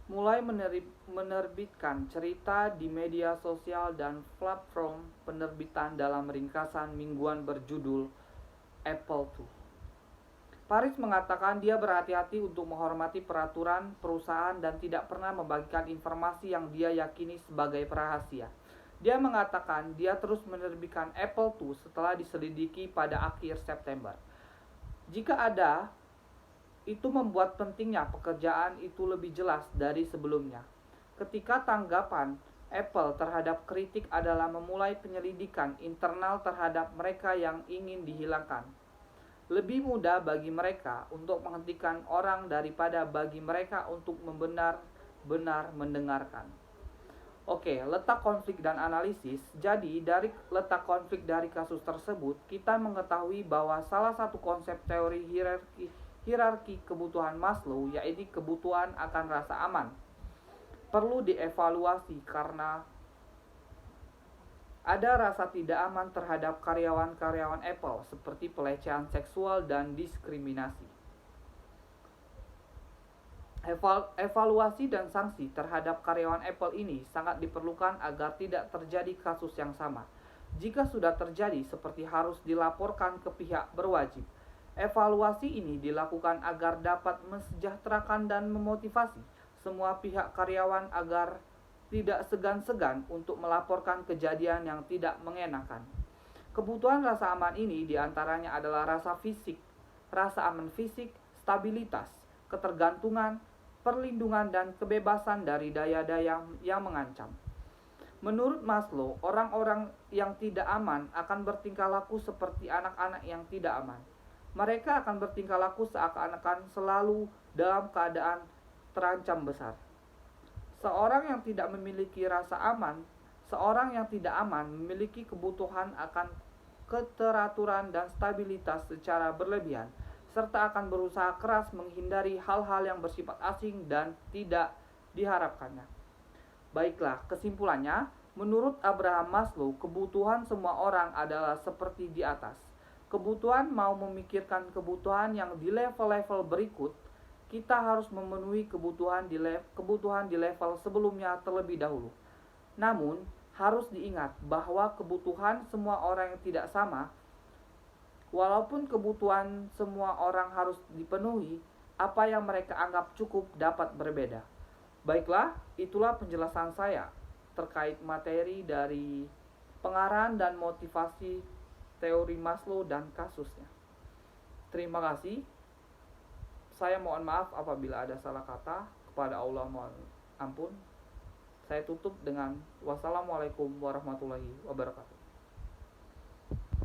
mulai menerbitkan cerita di media sosial dan platform penerbitan dalam ringkasan mingguan berjudul Apple II. Paris mengatakan dia berhati-hati untuk menghormati peraturan perusahaan dan tidak pernah membagikan informasi yang dia yakini sebagai rahasia. Dia mengatakan dia terus menerbitkan Apple II setelah diselidiki pada akhir September. Jika ada, itu membuat pentingnya pekerjaan itu lebih jelas dari sebelumnya. Ketika tanggapan Apple terhadap kritik adalah memulai penyelidikan internal terhadap mereka yang ingin dihilangkan. Lebih mudah bagi mereka untuk menghentikan orang daripada bagi mereka untuk benar-benar mendengarkan. Oke, letak konflik dan analisis. Jadi, dari letak konflik dari kasus tersebut, kita mengetahui bahwa salah satu konsep teori hierarki kebutuhan Maslow, yaitu kebutuhan akan rasa aman, perlu dievaluasi karena ada rasa tidak aman terhadap karyawan-karyawan Apple seperti pelecehan seksual dan diskriminasi. Evaluasi dan sanksi terhadap karyawan Apple ini sangat diperlukan agar tidak terjadi kasus yang sama. Jika sudah terjadi, seperti harus dilaporkan ke pihak berwajib. Evaluasi ini dilakukan agar dapat mensejahterakan dan memotivasi semua pihak karyawan agar tidak segan-segan untuk melaporkan kejadian yang tidak mengenakan. Kebutuhan rasa aman ini diantaranya adalah rasa aman fisik, stabilitas, ketergantungan, perlindungan dan kebebasan dari daya-daya yang mengancam. Menurut Maslow, orang-orang yang tidak aman akan bertingkah laku seperti anak-anak yang tidak aman. Mereka akan bertingkah laku seakan-akan selalu dalam keadaan terancam besar. Seorang yang tidak memiliki rasa aman, seorang yang tidak aman memiliki kebutuhan akan keteraturan dan stabilitas secara berlebihan, serta akan berusaha keras menghindari hal-hal yang bersifat asing dan tidak diharapkannya. Baiklah, kesimpulannya, menurut Abraham Maslow, kebutuhan semua orang adalah seperti di atas. Kebutuhan mau memikirkan kebutuhan yang di level-level berikut, kita harus memenuhi kebutuhan di level sebelumnya terlebih dahulu. Namun, harus diingat bahwa kebutuhan semua orang yang tidak sama. Walaupun kebutuhan semua orang harus dipenuhi, apa yang mereka anggap cukup dapat berbeda. Baiklah, itulah penjelasan saya terkait materi dari pengarahan dan motivasi teori Maslow dan kasusnya. Terima kasih. Saya mohon maaf apabila ada salah kata. Kepada Allah mohon ampun. Saya tutup dengan wassalamualaikum warahmatullahi wabarakatuh.